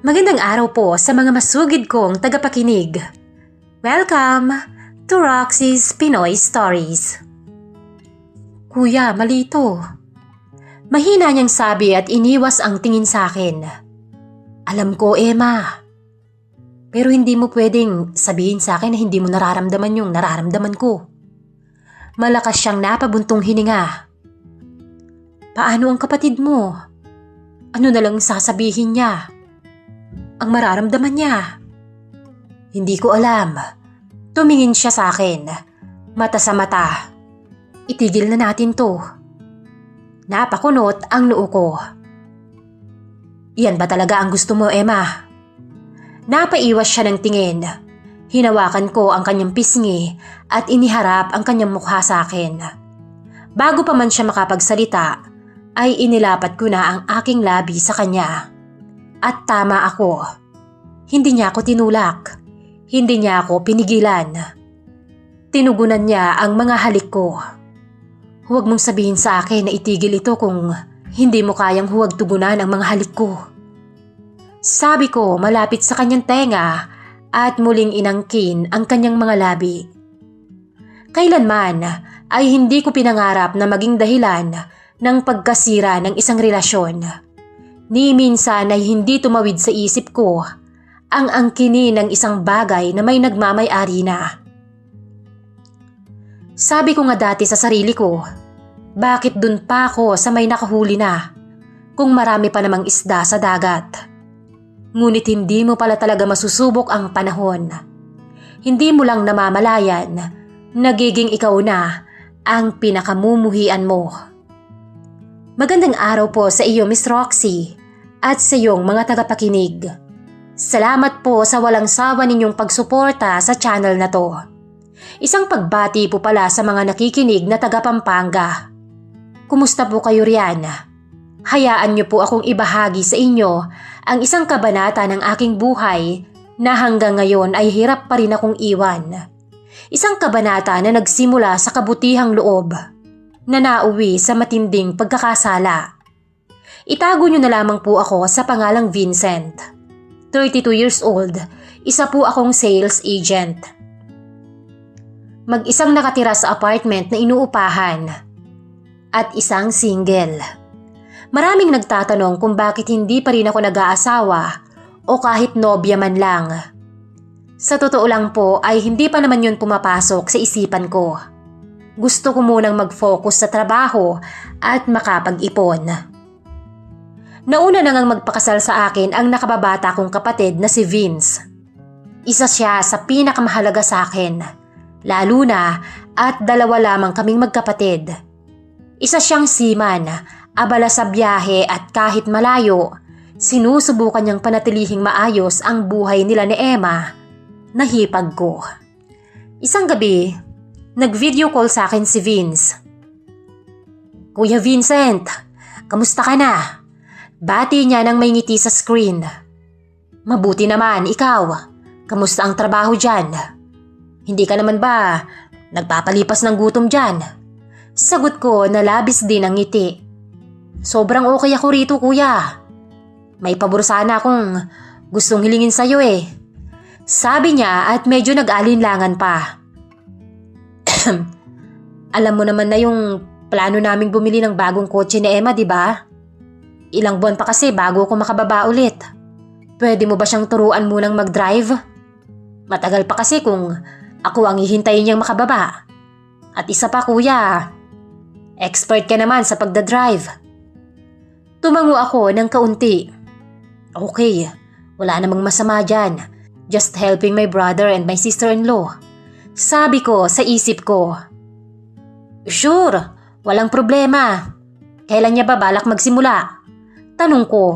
Magandang araw po sa mga masugid kong tagapakinig. Welcome to Roxy's Pinoy Stories. Kuya, mali ito. Mahina niyang sabi at iniwas ang tingin sa akin. Alam ko, Emma. Pero hindi mo pwedeng sabihin sa akin na hindi mo nararamdaman yung nararamdaman ko. Malakas siyang napabuntong hininga. Paano ang kapatid mo? Ano na lang sasabihin niya? Ang mararamdaman niya? Hindi ko alam. Tumingin siya sa akin. Mata sa mata. Itigil na natin to. Napakunot ang noo ko. Iyan ba talaga ang gusto mo, Emma? Napaiwas siya ng tingin. Hinawakan ko ang kanyang pisngi at iniharap ang kanyang mukha sa akin. Bago pa man siya makapagsalita, ay inilapat ko na ang aking labi sa kanya. At tama ako. Hindi niya ako tinulak. Hindi niya ako pinigilan. Tinugunan niya ang mga halik ko. Huwag mong sabihin sa akin na itigil ito kung hindi mo kayang huwag tugunan ang mga halik ko. Sabi ko malapit sa kanyang tenga at muling inangkin ang kanyang mga labi. Kailanman ay hindi ko pinangarap na maging dahilan ng pagkasira ng isang relasyon. Ni minsan ay hindi tumawid sa isip ko ang angkinin ng isang bagay na may nagmamay-ari na. Sabi ko nga dati sa sarili ko, bakit dun pa ako sa may nakahuli na kung marami pa namang isda sa dagat? Ngunit hindi mo pala talaga masusubok ang panahon. Hindi mo lang namamalayan, nagiging ikaw na ang pinakamumuhian mo. Magandang araw po sa iyo, Miss Roxy, at sa iyong mga tagapakinig. Salamat po sa walang sawa ninyong pagsuporta sa channel na to. Isang pagbati po pala sa mga nakikinig na taga Pampanga. Kumusta po kayo riyan? Hayaan niyo po akong ibahagi sa inyo ang isang kabanata ng aking buhay na hanggang ngayon ay hirap pa rin akong iwan. Isang kabanata na nagsimula sa kabutihang loob na nauwi sa matinding pagkakasala. Itago niyo na lamang po ako sa pangalang Vincent. 32 years old, isa po akong sales agent. Mag-isang nakatira sa apartment na inuupahan at isang single. Maraming nagtatanong kung bakit hindi pa rin ako nag-aasawa o kahit nobya man lang. Sa totoo lang po ay hindi pa naman yun pumapasok sa isipan ko. Gusto ko munang mag-focus sa trabaho at makapag-ipon. Nauna na ngang magpakasal sa akin ang nakababata kong kapatid na si Vince. Isa siya sa pinakamahalaga sa akin, lalo na at dalawa lamang kaming magkapatid. Isa siyang seaman, abala sa biyahe at kahit malayo, sinusubukan niyang panatilihing maayos ang buhay nila ni Emma, nahipag ko. Isang gabi, nag-video call sa akin si Vince. Kuya Vincent, kamusta ka na? Bati niya nang may ngiti sa screen. Mabuti naman, ikaw. Kamusta ang trabaho dyan? Hindi ka naman ba nagpapalipas ng gutom dyan? Sagot ko na labis din ang ngiti. Sobrang okay ako rito, kuya. May pabor sana akong gustong hilingin sa'yo eh. Sabi niya at medyo nag-alinlangan pa. Alam mo naman na yung plano naming bumili ng bagong kotse ni Emma, di ba? Ilang buwan pa kasi bago ako makababa ulit. Pwede mo ba siyang turuan munang mag-drive? Matagal pa kasi kung ako ang hihintayin niyang makababa. At isa pa, kuya, expert ka naman sa pagdadrive. Tumango ako ng kaunti. Okay, wala namang masama dyan. Just helping my brother and my sister-in-law. Sabi ko sa isip ko. Sure, walang problema. Kailan niya ba balak magsimula? Tanong ko.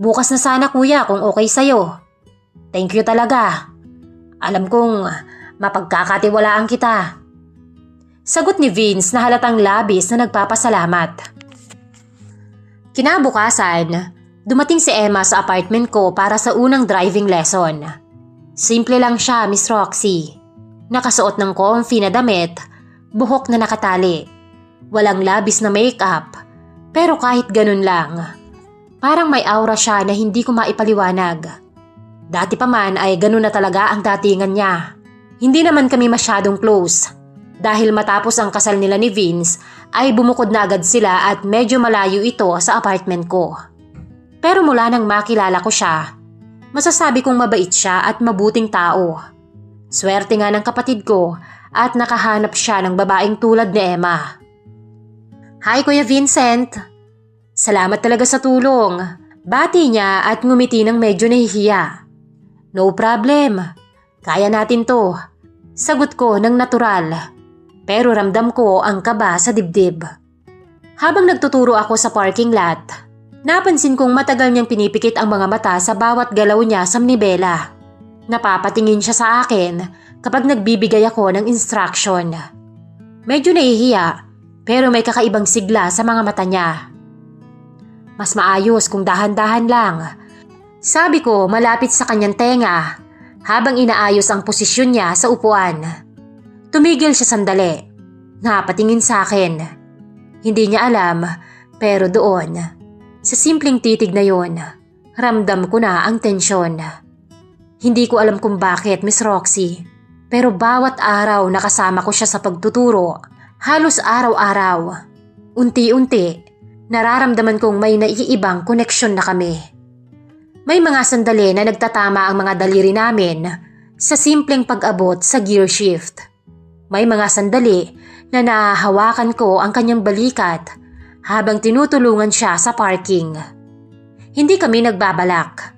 Bukas na sana, kuya, kung okay sa'yo. Thank you talaga. Alam kong mapagkakatiwalaan kita. Sagot ni Vince na halatang labis na nagpapasalamat. Kinabukasan, dumating si Emma sa apartment ko para sa unang driving lesson. Simple lang siya, Miss Roxy. Nakasuot ng comfy na damit, buhok na nakatali. Walang labis na makeup, pero kahit ganun lang, Parang may aura siya na hindi ko maipaliwanag. Dati pa man ay ganun na talaga ang datingan niya. Hindi naman kami masyadong close. Dahil matapos ang kasal nila ni Vince ay bumukod na agad sila at medyo malayo ito sa apartment ko. Pero mula nang makilala ko siya, masasabi kong mabait siya at mabuting tao. Swerte nga ng kapatid ko at nakahanap siya ng babaeng tulad ni Emma. Hi Kuya Vincent! Salamat talaga sa tulong. Bati niya at ngumiti ng medyo nahihiya. No problem. Kaya natin to. Sagot ko ng natural. Pero ramdam ko ang kaba sa dibdib. Habang nagtuturo ako sa parking lot, napansin kong matagal niyang pinipikit ang mga mata sa bawat galaw niya sa manibela. Napapatingin siya sa akin kapag nagbibigay ako ng instruction. Medyo nahihiya pero may kakaibang sigla sa mga mata niya. Mas maayos kung dahan-dahan lang. Sabi ko malapit sa kanyang tenga habang inaayos ang posisyon niya sa upuan. Tumigil siya sandali. Napatingin sa akin. Hindi niya alam pero doon, sa simpleng titig na yon, ramdam ko na ang tensyon. Hindi ko alam kung bakit, Miss Roxy, pero bawat araw na kasama ko siya sa pagtuturo, halos araw-araw, unti-unti, nararamdaman kong may naiibang koneksyon na kami. May mga sandali na nagtatama ang mga daliri namin sa simpleng pag-abot sa gear shift. May mga sandali na nahahawakan ko ang kanyang balikat habang tinutulungan siya sa parking. Hindi kami nagbabalak.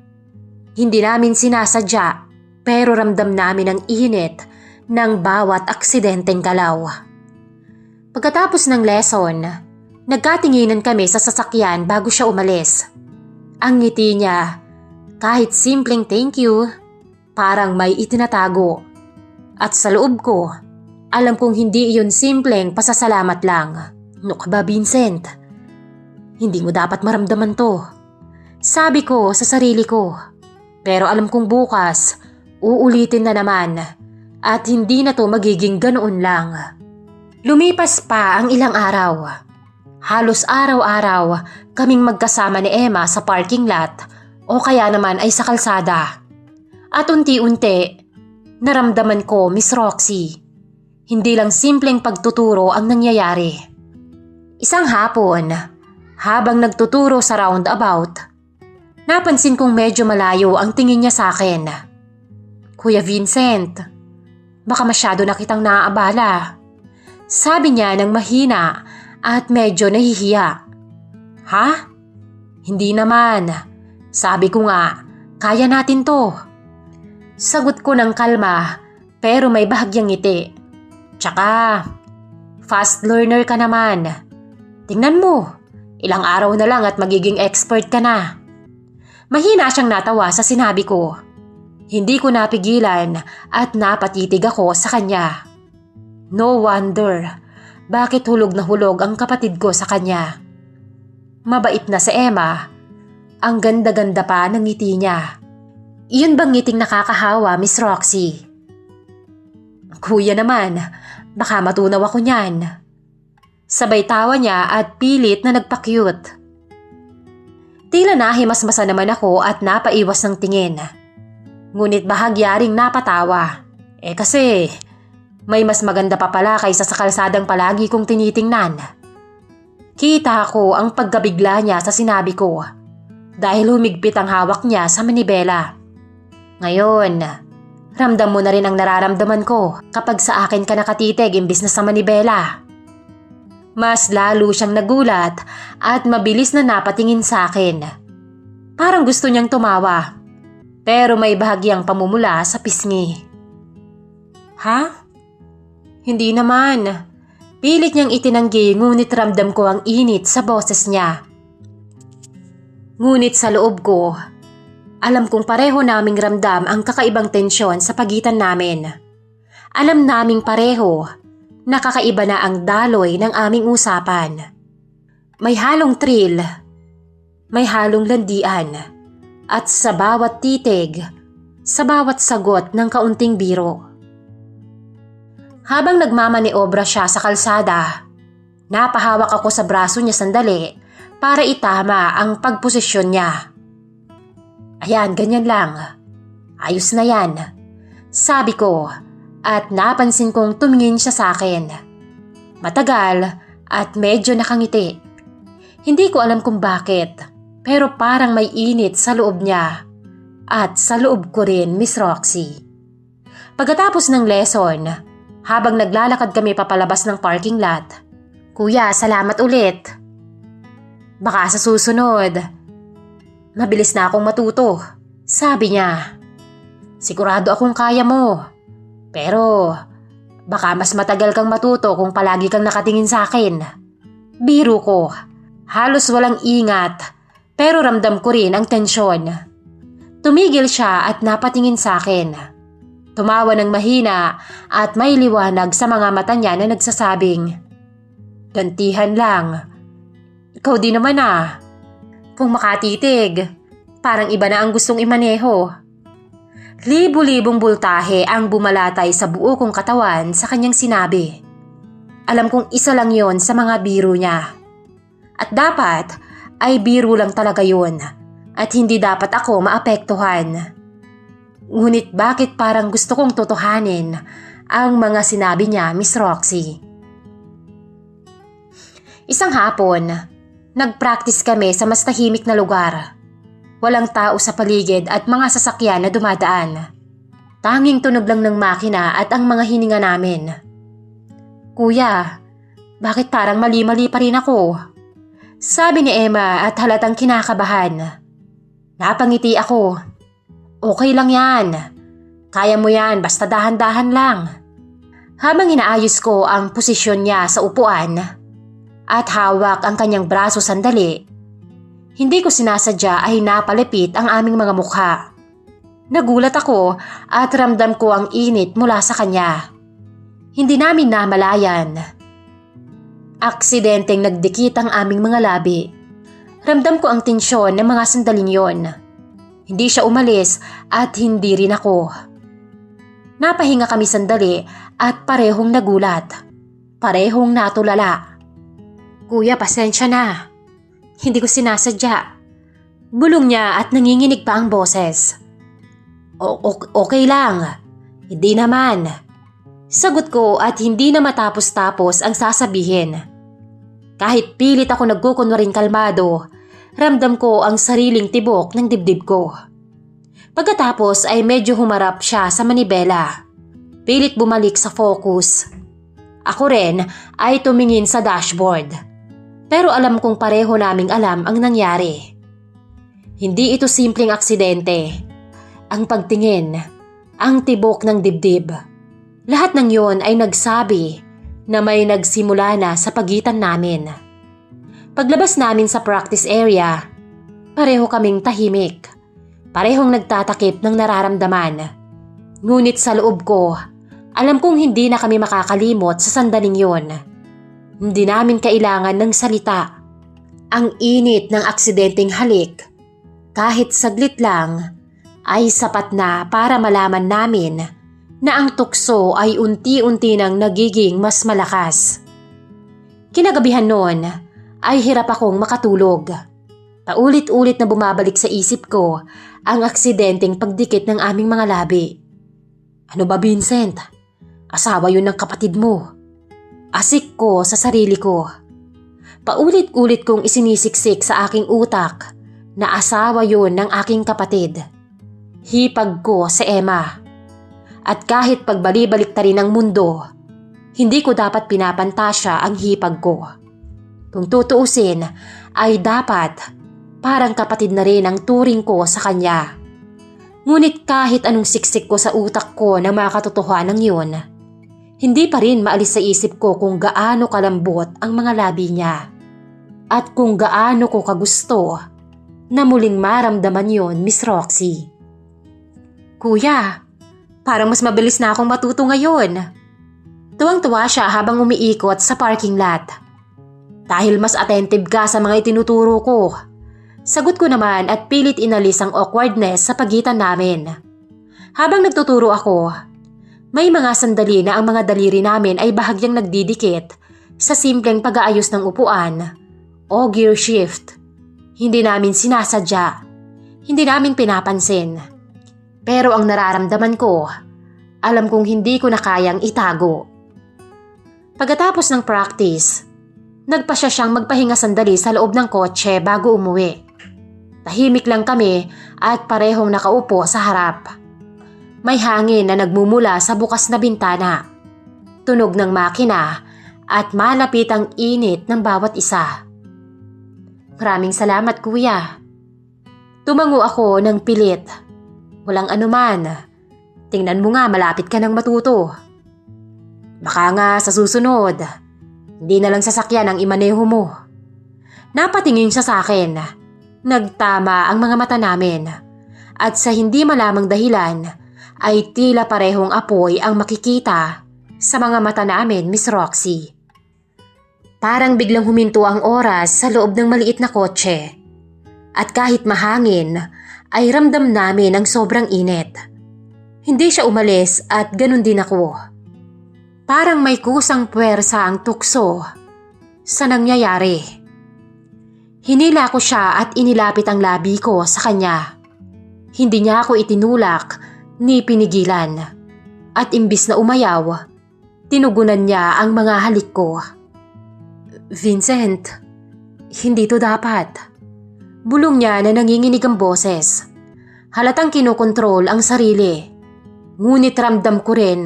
Hindi namin sinasadya pero ramdam namin ang init ng bawat aksidenteng galaw. Pagkatapos ng lesson, nagkatinginan kami sa sasakyan bago siya umalis. Ang ngiti niya, kahit simpleng thank you, parang may itinatago. At sa loob ko, alam kong hindi iyon simpleng pasasalamat lang. No ka ba, Vincent? Hindi mo dapat maramdaman to. Sabi ko sa sarili ko. Pero alam kong bukas, uulitin na naman. At hindi na to magiging ganoon lang. Lumipas pa ang ilang araw. Halos araw-araw kaming magkasama ni Emma sa parking lot o kaya naman ay sa kalsada. At unti-unti, naramdaman ko, Miss Roxy, hindi lang simpleng pagtuturo ang nangyayari. Isang hapon, habang nagtuturo sa roundabout, napansin kong medyo malayo ang tingin niya sa akin. Kuya Vincent, baka masyado na kitang naaabala. Sabi niya ng mahina at medyo nahihiya. Ha? Hindi naman. Sabi ko nga, kaya natin to. Sagot ko ng kalma pero may bahagyang ngiti. Tsaka, fast learner ka naman. Tingnan mo, ilang araw na lang at magiging expert ka na. Mahina siyang natawa sa sinabi ko. Hindi ko napigilan at napatitig ako sa kanya. No wonder, bakit hulog na hulog ang kapatid ko sa kanya. Mabait na si Emma. Ang ganda-ganda pa ng ngiti niya. Iyon bang ngiting nakakahawa, Miss Roxy? Kuya naman, baka matunaw ako niyan. Sabay tawa niya at pilit na nagpa-cute. Tila nahimasmasa naman ako at napaiwas ng tingin. Ngunit bahagyaring napatawa. Kasi may mas maganda pa pala kaysa sa kalsadang palagi kong tinitingnan. Kita ko ang pagkabigla niya sa sinabi ko dahil humigpit ang hawak niya sa manibela. Ngayon, ramdam mo na rin ang nararamdaman ko kapag sa akin ka nakatitig imbis na sa manibela. Mas lalo siyang nagulat at mabilis na napatingin sa akin. Parang gusto niyang tumawa, pero may bahagyang pamumula sa pisngi. Ha? Hindi naman. Pilit niyang itinanggi ngunit ramdam ko ang init sa boses niya. Ngunit sa loob ko, alam kong pareho naming ramdam ang kakaibang tensyon sa pagitan namin. Alam naming pareho na kakaiba na ang daloy ng aming usapan. May halong thrill, may halong landian, at sa bawat titig, sa bawat sagot ng kaunting biro. Habang nagmamaniobra siya sa kalsada, napahawak ako sa braso niya sandali para itama ang pagposisyon niya. Ayan, ganyan lang. Ayos na yan, sabi ko at napansin kong tumingin siya sa akin. Matagal at medyo nakangiti. Hindi ko alam kung bakit, pero parang may init sa loob niya at sa loob ko rin, Miss Roxy. Pagkatapos ng lesson, habang naglalakad kami papalabas ng parking lot, "Kuya, salamat ulit. Baka sa susunod, mabilis na akong matuto," sabi niya. "Sigurado akong kaya mo. Pero baka mas matagal kang matuto kung palagi kang nakatingin sa akin." Biro ko, halos walang ingat, pero ramdam ko rin ang tensyon. Tumigil siya at napatingin sa akin. Tumawa ng mahina at may liwanag sa mga mata niya na nagsasabing, "Gantihan lang. Ikaw din naman ah. Kung makatitig, parang iba na ang gustong imaneho." Libo-libong bultahe ang bumalatay sa buo kong katawan sa kanyang sinabi. Alam kong isa lang yon sa mga biro niya. At dapat ay biro lang talaga yun at hindi dapat ako maapektuhan. Ngunit bakit parang gusto kong totohanin ang mga sinabi niya, Miss Roxy? Isang hapon, nag-practice kami sa mas tahimik na lugar. Walang tao sa paligid at mga sasakyan na dumadaan. Tanging tunog lang ng makina at ang mga hininga namin. "Kuya, bakit parang mali-mali pa rin ako?" sabi ni Emma at halatang kinakabahan. Napangiti ako. "Okay lang yan. Kaya mo yan basta dahan-dahan lang." Habang inaayos ko ang posisyon niya sa upuan at hawak ang kanyang braso sandali, hindi ko sinasadya ay napalipit ang aming mga mukha. Nagulat ako at ramdam ko ang init mula sa kanya. Hindi namin namalayan. Aksidenteng nagdikit ang aming mga labi. Ramdam ko ang tensyon ng mga sandaling yon. Hindi siya umalis at hindi rin ako. Napahinga kami sandali at parehong nagulat. Parehong natulala. "Kuya, pasensya na. Hindi ko sinasadya." Bulong niya at nanginginig pa ang boses. Okay lang. Hindi naman." Sagot ko at hindi na matapos-tapos ang sasabihin. Kahit pilit ako nagkukunwaring kalmado, ramdam ko ang sariling tibok ng dibdib ko. Pagkatapos ay medyo humarap siya sa manibela. Pilit bumalik sa focus. Ako rin ay tumingin sa dashboard. Pero alam kong pareho naming alam ang nangyari. Hindi ito simpleng aksidente. Ang pagtingin, ang tibok ng dibdib. Lahat ng yon ay nagsabi na may nagsimula na sa pagitan namin. Paglabas namin sa practice area, pareho kaming tahimik. Parehong nagtatakip ng nararamdaman. Ngunit sa loob ko, alam kong hindi na kami makakalimot sa sandaling yon. Hindi namin kailangan ng salita. Ang init ng aksidenteng halik, kahit saglit lang, ay sapat na para malaman namin na ang tukso ay unti-unti nang nagiging mas malakas. Kinagabihan noon ay hirap akong makatulog. Paulit-ulit na bumabalik sa isip ko ang aksidenteng pagdikit ng aming mga labi. "Ano ba, Vincent? Asawa yun ng kapatid mo." Asik ko sa sarili ko. Paulit-ulit kong isinisiksik sa aking utak na asawa yun ng aking kapatid. Hipag ko si Emma. At kahit pagbali-balik ta rin ang mundo, hindi ko dapat pinapantasya ang hipag ko. Kung tutuusin ay dapat parang kapatid na rin ang turing ko sa kanya. Ngunit kahit anong siksik ko sa utak ko ng mga katotohanan yun, hindi pa rin maalis sa isip ko kung gaano kalambot ang mga labi niya at kung gaano ko kagusto na muling maramdaman yun, Miss Roxy. "Kuya, parang mas mabilis na akong matuto ngayon." Tuwang-tuwa siya habang umiikot sa parking lot. "Dahil mas attentive ka sa mga itinuturo ko." Sagot ko naman at pilit inalis ang awkwardness sa pagitan namin. Habang nagtuturo ako, may mga sandali na ang mga daliri namin ay bahagyang nagdidikit sa simpleng pag-aayos ng upuan o gear shift. Hindi namin sinasadya. Hindi namin pinapansin. Pero ang nararamdaman ko, alam kong hindi ko na kayang itago. Pagkatapos ng practice, nagpasya siyang magpahinga sandali sa loob ng kotse bago umuwi. Tahimik lang kami at parehong nakaupo sa harap. May hangin na nagmumula sa bukas na bintana. Tunog ng makina at malapit ang init ng bawat isa. Maraming salamat, kuya. Tumango ako ng pilit. Walang anuman. Tingnan mo nga, malapit ka nang matuto. Baka nga sa susunod, hindi na lang sasakyan ang imaneho mo. Napatingin siya sa akin. Nagtama ang mga mata namin. At sa hindi malamang dahilan, ay tila parehong apoy ang makikita sa mga mata namin, Miss Roxy. Parang biglang huminto ang oras sa loob ng maliit na kotse. At kahit mahangin, ay ramdam namin ang sobrang init. Hindi siya umalis at ganun din ako. Parang may kusang puwersa ang tukso sa nangyayari. Hinila ko siya at inilapit ang labi ko sa kanya. Hindi niya ako itinulak ni pinigilan. At imbis na umayaw, tinugunan niya ang mga halik ko. Vincent, hindi to dapat. Bulong niya na nanginginig ang boses. Halatang kinokontrol ang sarili. Ngunit ramdam ko rin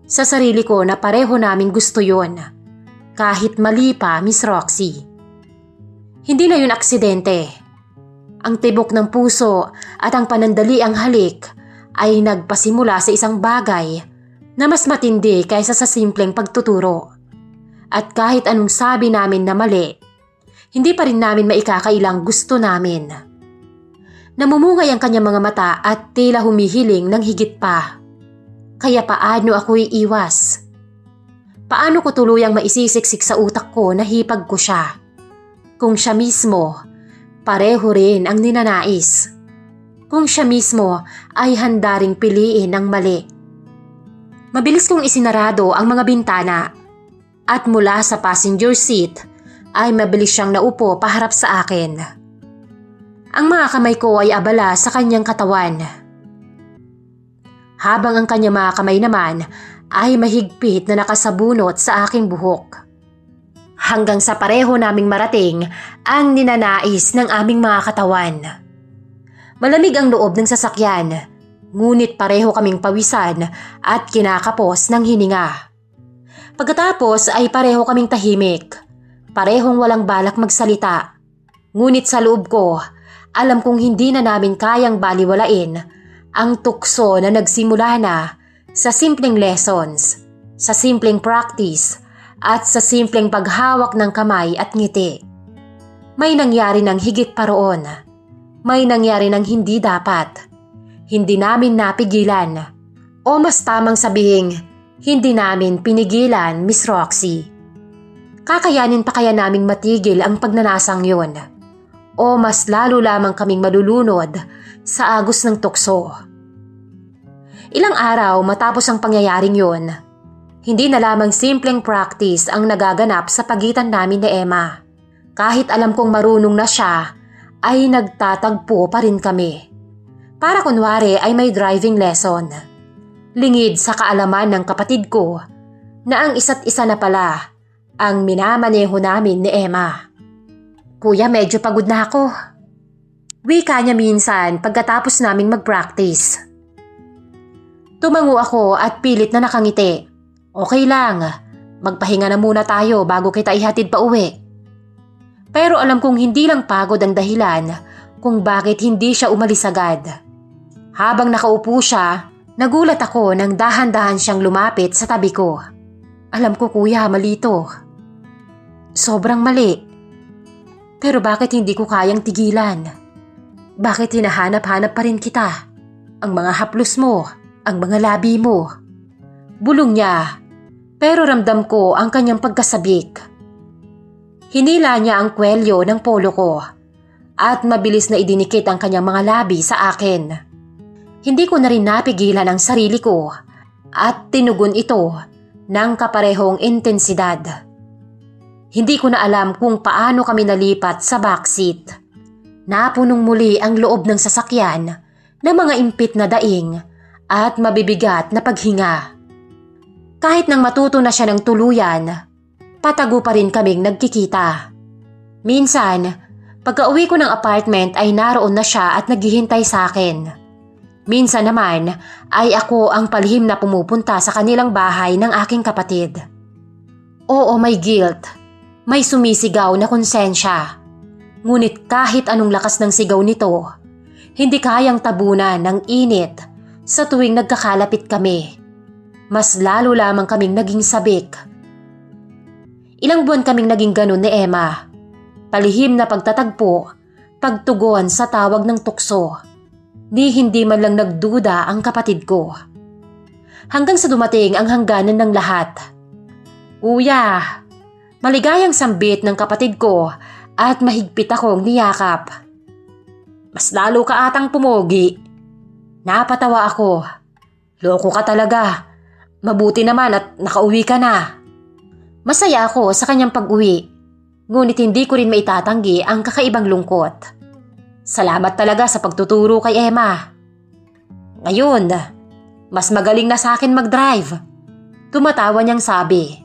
sa sarili ko na pareho naming gusto yon. Kahit mali pa, Miss Roxy. Hindi na yun aksidente. Ang tibok ng puso at ang panandali ang halik ay nagpasimula sa isang bagay na mas matindi kaysa sa simpleng pagtuturo. At kahit anong sabi namin na mali, hindi pa rin namin maikakailang gusto namin. Namumungay ang kanyang mga mata at tila humihiling ng higit pa. Kaya paano ako iiwas? Paano ko tuluyang maisisiksik sa utak ko na hipag ko siya? Kung siya mismo, pareho rin ang ninanais. Kung siya mismo ay handa ring piliin ang mali. Mabilis kong isinarado ang mga bintana. At mula sa passenger seat ay mabilis siyang naupo paharap sa akin. Ang mga kamay ko ay abala sa kanyang katawan. Habang ang kanyang mga kamay naman ay mahigpit na nakasabunot sa aking buhok. Hanggang sa pareho naming marating ang ninanais ng aming mga katawan. Malamig ang loob ng sasakyan, ngunit pareho kaming pawisan at kinakapos ng hininga. Pagkatapos ay pareho kaming tahimik, parehong walang balak magsalita. Ngunit sa loob ko, alam kong hindi na namin kayang baliwalain ang tukso na nagsimula na sa simpleng lessons, sa simpleng practice, at sa simpleng paghawak ng kamay at ngiti. May nangyari ng higit pa roon. May nangyari ng hindi dapat. Hindi namin napigilan. O mas tamang sabihing, hindi namin pinigilan, Miss Roxy. Kakayanin pa kaya naming matigil ang pagnanasang yun? O mas lalo lamang kaming malulunod sa agos ng tukso? Ilang araw matapos ang pangyayaring yun, hindi na lamang simpleng practice ang nagaganap sa pagitan namin ni Emma. Kahit alam kong marunong na siya, ay nagtatagpo pa rin kami. Para kunwari ay may driving lesson. Lingid sa kaalaman ng kapatid ko na ang isa't isa na pala ang minamaneho namin ni Emma. Kuya, medyo pagod na ako. Wika niya minsan pagkatapos naming mag-practice. Tumango ako at pilit na nakangiti. Okay lang, magpahinga na muna tayo bago kita ihatid pa uwi. Pero alam kong hindi lang pagod ang dahilan kung bakit hindi siya umalis agad. Habang nakaupo siya, nagulat ako nang dahan-dahan siyang lumapit sa tabi ko. Alam ko, kuya, mali ito. Sobrang mali. Pero bakit hindi ko kayang tigilan? Bakit hinahanap-hanap pa rin kita? Ang mga haplos mo, ang mga labi mo. Bulong niya, pero ramdam ko ang kanyang pagkasabik. Hinila niya ang kwelyo ng polo ko at mabilis na idinikit ang kanyang mga labi sa akin. Hindi ko na rin napigilan ang sarili ko at tinugon ito ng kaparehong intensidad. Hindi ko na alam kung paano kami nalipat sa backseat. Napunong muli ang loob ng sasakyan ng mga impit na daing at mabibigat na paghinga. Kahit nang matuto na siya ng tuluyan, patago pa rin kaming nagkikita. Minsan, pagka-uwi ko ng apartment ay naroon na siya at naghihintay sa akin. Minsan naman ay ako ang palihim na pumupunta sa kanilang bahay ng aking kapatid. Oo, may guilt. May sumisigaw na konsensya. Ngunit kahit anong lakas ng sigaw nito, hindi kayang tabunan ng init sa tuwing nagkakalapit kami. Mas lalo lamang kaming naging sabik. Ilang buwan kaming naging ganun ni Emma. Palihim na pagtatagpo, pagtugon sa tawag ng tukso. Hindi man lang nagduda ang kapatid ko. Hanggang sa dumating ang hangganan ng lahat. Kuya, maligayang sambit ng kapatid ko at mahigpit akong niyakap. Mas lalo ka atang pumogi. Napatawa ako. Loko ka talaga. Mabuti naman at nakauwi ka na. Masaya ako sa kanyang pag-uwi. Ngunit hindi ko rin maitatanggi ang kakaibang lungkot. Salamat talaga sa pagtuturo kay Emma. Ngayon, mas magaling na sa akin mag-drive. Tumatawa niyang sabi.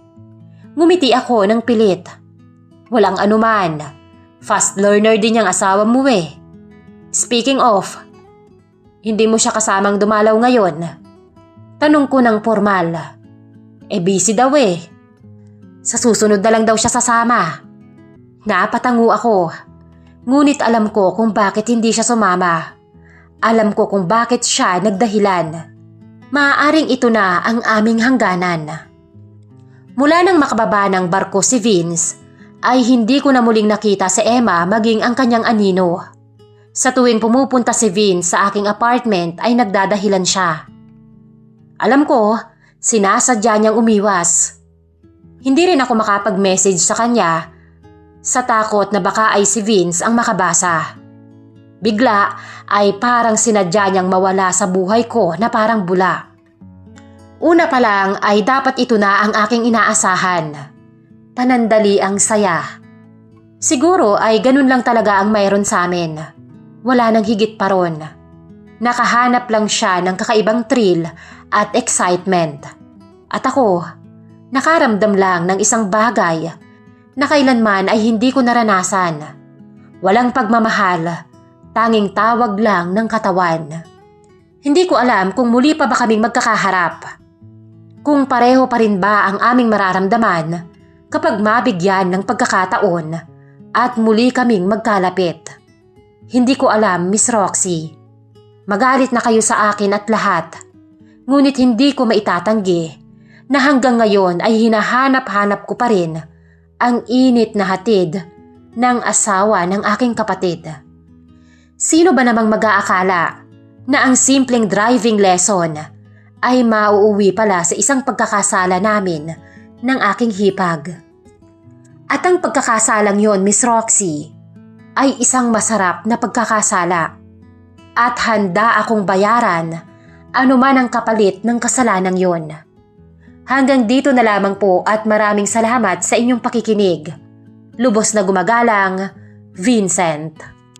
Ngumiti ako ng pilit. Walang anuman. Fast learner din niyang asawa mo eh. Speaking of, hindi mo siya kasamang dumalaw ngayon. Tanong ko ng formal. Busy daw eh. Sa susunod na lang daw siya sasama. Napatango ako. Ngunit alam ko kung bakit hindi siya sumama. Alam ko kung bakit siya nagdahilan. Maaaring ito na ang aming hangganan. Mula nang makababa ng barko si Vince, ay hindi ko na muling nakita si Emma maging ang kanyang anino. Sa tuwing pumupunta si Vince sa aking apartment ay nagdadahilan siya. Alam ko, sinasadya niyang umiwas. Hindi rin ako makapag-message sa kanya sa takot na baka ay si Vince ang makabasa. Bigla ay parang sinadya niyang mawala sa buhay ko na parang bula. Una pa lang ay dapat ito na ang aking inaasahan. Panandali ang saya. Siguro ay ganun lang talaga ang mayroon sa amin. Wala nang higit pa ron. Nakahanap lang siya ng kakaibang thrill at excitement. At ako, nakaramdam lang ng isang bagay na kailanman ay hindi ko naranasan. Walang pagmamahal, tanging tawag lang ng katawan. Hindi ko alam kung muli pa ba kaming magkakaharap. Kung pareho pa rin ba ang aming mararamdaman kapag mabigyan ng pagkakataon at muli kaming magkalapit. Hindi ko alam, Miss Roxy. Magalit na kayo sa akin at lahat. Ngunit hindi ko maitatanggi na hanggang ngayon ay hinahanap-hanap ko pa rin ang init na hatid ng asawa ng aking kapatid. Sino ba namang mag-aakala na ang simpleng driving lesson ay mauuwi pala sa isang pagkakasala namin ng aking hipag? At ang pagkakasalang yon, Miss Roxy, ay isang masarap na pagkakasala. At handa akong bayaran anuman ang kapalit ng kasalanang yon. Hanggang dito na lamang po at maraming salamat sa inyong pakikinig. Lubos na gumagalang, Vincent.